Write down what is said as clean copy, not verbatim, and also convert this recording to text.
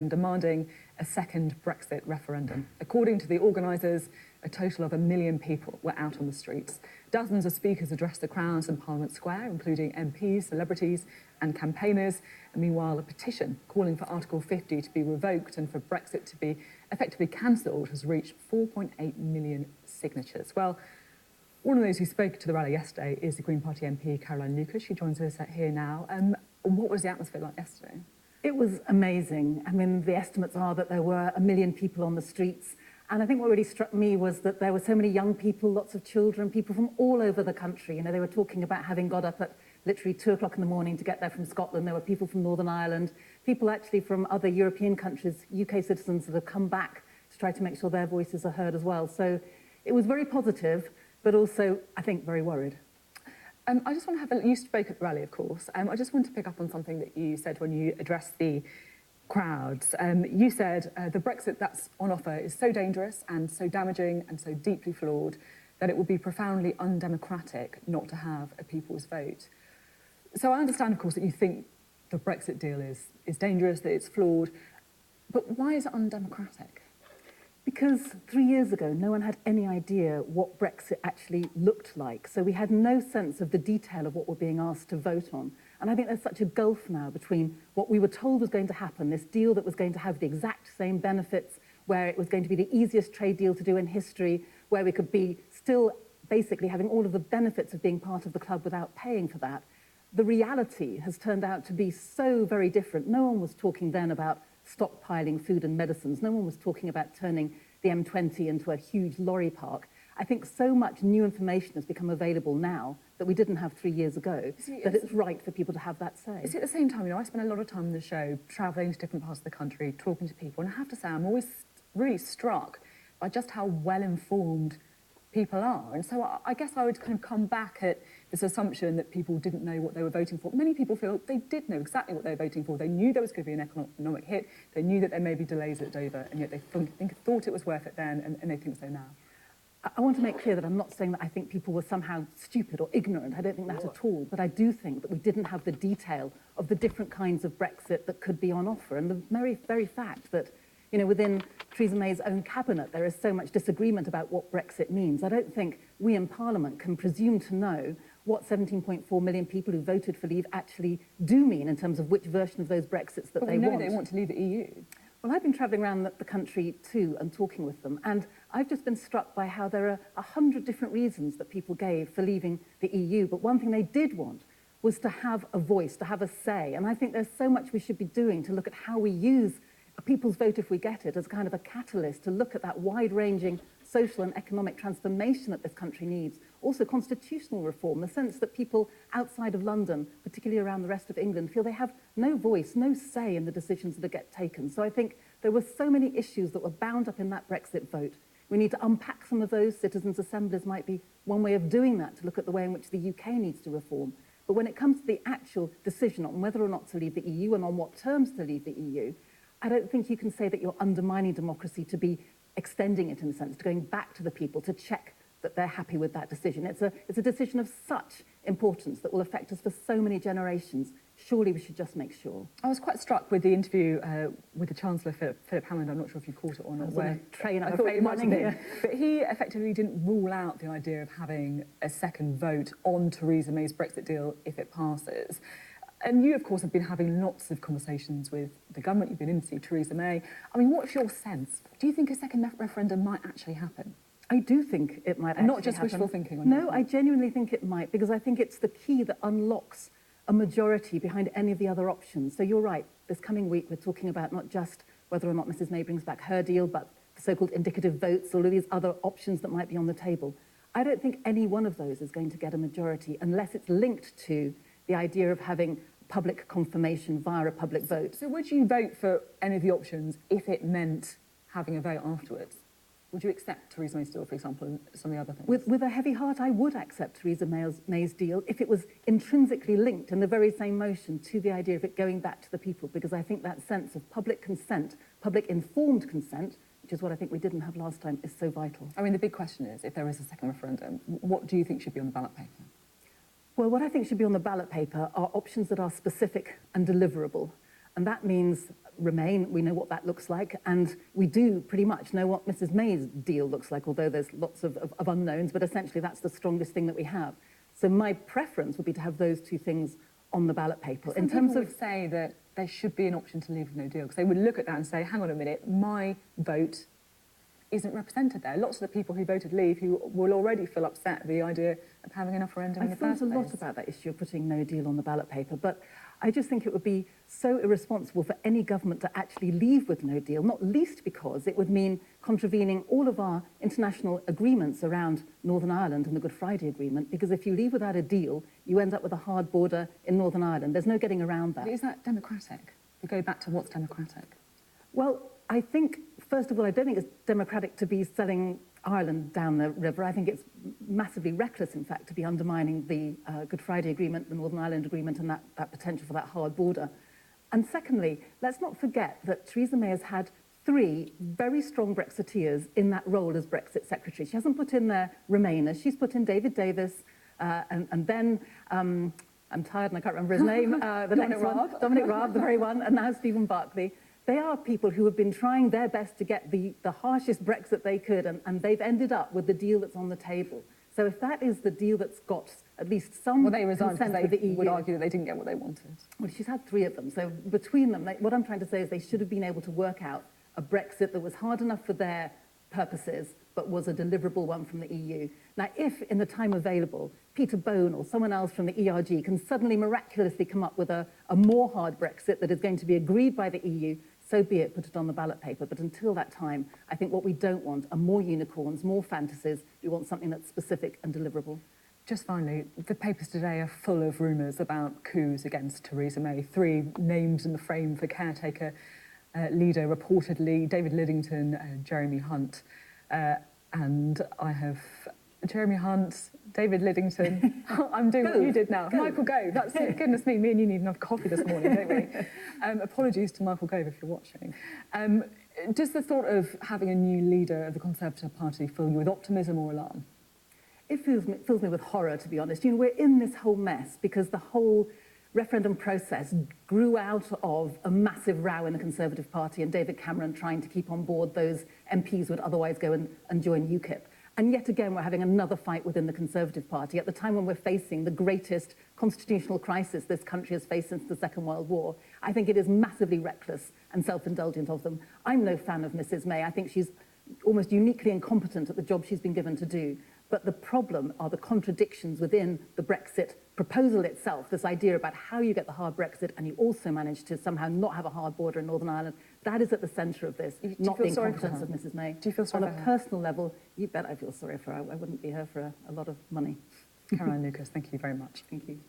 demanding a second Brexit referendum. According to the organisers, a total of 1 million people were out on the streets. Dozens of speakers addressed the crowds in Parliament Square, including MPs, celebrities and campaigners. And meanwhile, a petition calling for Article 50 to be revoked and for Brexit to be effectively cancelled has reached 4.8 million signatures. Well, one of those who spoke to the rally yesterday is the Green Party MP Caroline Lucas. She joins us here now. What was the atmosphere like yesterday? It was amazing. I mean, the estimates are that there were 1 million people on the streets. And I think what really struck me was that there were so many young people, lots of children, people from all over the country. You know, they were talking about having got up at literally 2 o'clock in the morning to get there from Scotland. There were people from Northern Ireland, people actually from other European countries, UK citizens that have come back to try to make sure their voices are heard as well. So it was very positive, but also, I think, very worried. I just want to have you spoke at the rally, of course. I just want to pick up on something that you said when you addressed the crowds. You said the Brexit that's on offer is so dangerous and so damaging and so deeply flawed that it would be profoundly undemocratic not to have a people's vote. So I understand, of course, that you think the Brexit deal is dangerous, that it's flawed, but why is it undemocratic? Because 3 years ago, no one had any idea what Brexit actually looked like. So we had no sense of the detail of what we're being asked to vote on. And I think there's such a gulf now between what we were told was going to happen, this deal that was going to have the exact same benefits, where it was going to be the easiest trade deal to do in history, where we could be still basically having all of the benefits of being part of the club without paying for that. The reality has turned out to be so very different. No one was talking then about stockpiling food and medicines. No one was talking about turning the M20 into a huge lorry park. I think so much new information has become available now that we didn't have 3 years ago, that it's right for people to have that say. At the same time, you know, I spend a lot of time on the show travelling to different parts of the country, talking to people, and I have to say I'm always really struck by just how well-informed people are. And so I guess I would kind of come back at this assumption that people didn't know what they were voting for. Many people feel they did know exactly what they were voting for. They knew there was going to be an economic hit. They knew that there may be delays at Dover, and yet they thought it was worth it then, and they think so now. I want to make clear that I'm not saying that I think people were somehow stupid or ignorant. I don't think that at all. But I do think that we didn't have the detail of the different kinds of Brexit that could be on offer. And the very fact that, you know, within Theresa May's own cabinet, there is so much disagreement about what Brexit means. I don't think we in Parliament can presume to know what 17.4 million people who voted for leave actually do mean in terms of which version of those Brexits that they want. But we know they want to leave the EU. Well, I've been travelling around the country too and talking with them, and I've just been struck by how there are 100 different reasons that people gave for leaving the EU, but one thing they did want was to have a voice, to have a say, and I think there's so much we should be doing to look at how we use a people's vote, if we get it, as kind of a catalyst to look at that wide-ranging social and economic transformation that this country needs. Also constitutional reform, the sense that people outside of London, particularly around the rest of England, feel they have no voice, no say in the decisions that get taken. So I think there were so many issues that were bound up in that Brexit vote. We need to unpack some of those. Citizens' assemblies might be one way of doing that, to look at the way in which the UK needs to reform. But when it comes to the actual decision on whether or not to leave the EU and on what terms to leave the EU, I don't think you can say that you're undermining democracy to be extending it, in a sense, to going back to the people to check that they're happy with that decision. It's a decision of such importance that will affect us for so many generations. Surely we should just make sure. I was quite struck with the interview with the Chancellor, Philip Hammond. I'm not sure if you caught it or not. I was on a train, I thought you might have been. But he effectively didn't rule out the idea of having a second vote on Theresa May's Brexit deal if it passes. And you, of course, have been having lots of conversations with the government. You've been in to see Theresa May. I mean, what's your sense? Do you think a second referendum might actually happen? I do think it might actually happen. Not just wishful thinking? No, I genuinely think it might, because I think it's the key that unlocks a majority behind any of the other options. So you're right, this coming week we're talking about not just whether or not Mrs May brings back her deal, but the so-called indicative votes, all of these other options that might be on the table. I don't think any one of those is going to get a majority unless it's linked to the idea of having public confirmation via a public vote. So would you vote for any of the options if it meant having a vote afterwards? Would you accept Theresa May's deal, for example, and some of the other things? With a heavy heart, I would accept Theresa May's deal if it was intrinsically linked in the very same motion to the idea of it going back to the people, because I think that sense of public consent, public informed consent, which is what I think we didn't have last time, is so vital. I mean, the big question is, if there is a second referendum, what do you think should be on the ballot paper? Well, what I think should be on the ballot paper are options that are specific and deliverable. And that means Remain. We know what that looks like, and we do pretty much know what Mrs May's deal looks like, although there's lots of unknowns, but essentially that's the strongest thing that we have. So my preference would be to have those two things on the ballot paper. In terms of say that there should be an option to leave with no deal, because they would look at that and say, hang on a minute, my vote isn't represented there. Lots of the people who voted leave who will already feel upset at the idea of having an referendum in the first place. I've thought a lot about that issue of putting no deal on the ballot paper, but I just think it would be so irresponsible for any government to actually leave with no deal, not least because it would mean contravening all of our international agreements around Northern Ireland and the Good Friday Agreement, because if you leave without a deal, you end up with a hard border in Northern Ireland. There's no getting around that. But is that democratic? We go back to what's democratic. Well, I think, first of all, I don't think it's democratic to be selling Ireland down the river. I think it's massively reckless, in fact, to be undermining the Good Friday Agreement, the Northern Ireland Agreement, and that potential for that hard border. And secondly, let's not forget that Theresa May has had 3 very strong Brexiteers in that role as Brexit Secretary. She hasn't put in their Remainers. She's put in David Davis and then, I'm tired and I can't remember his name, the next one, Dominic Raab, the very one, and now Stephen Barclay. They are people who have been trying their best to get the harshest Brexit they could, and they've ended up with the deal that's on the table. So if that is the deal that's got at least some well, they resigned because they the EU, would argue that they didn't get what they wanted. Well, she's had 3 of them. So between them, what I'm trying to say is they should have been able to work out a Brexit that was hard enough for their purposes, but was a deliverable one from the EU. Now, if in the time available, Peter Bone or someone else from the ERG can suddenly miraculously come up with a more hard Brexit that is going to be agreed by the EU, so be it, put it on the ballot paper. But until that time, I think what we don't want are more unicorns, more fantasies. We want something that's specific and deliverable. Just finally, the papers today are full of rumours about coups against Theresa May. 3 names in the frame for caretaker leader, reportedly David Lidington, Jeremy Hunt. And I have Jeremy Hunt, David Lidington. I'm doing what you did now. Michael Gove. That's it. Goodness me, me and you need enough coffee this morning, don't we? Apologies to Michael Gove if you're watching. Does the thought of having a new leader of the Conservative Party fill you with optimism or alarm? It fills me with horror, to be honest. You know, we're in this whole mess because the whole referendum process grew out of a massive row in the Conservative Party and David Cameron trying to keep on board those MPs who would otherwise go and join UKIP. And yet again, we're having another fight within the Conservative Party at the time when we're facing the greatest constitutional crisis this country has faced since the Second World War. I think it is massively reckless and self-indulgent of them. I'm no fan of Mrs May. I think she's almost uniquely incompetent at the job she's been given to do. But the problem are the contradictions within the Brexit proposal itself, this idea about how you get the hard Brexit and you also manage to somehow not have a hard border in Northern Ireland. That is at the centre of this, not the incompetence of Mrs May. Do you feel sorry on a personal level? You bet I feel sorry for her. I wouldn't be her for a lot of money. Caroline Lucas, thank you very much. Thank you.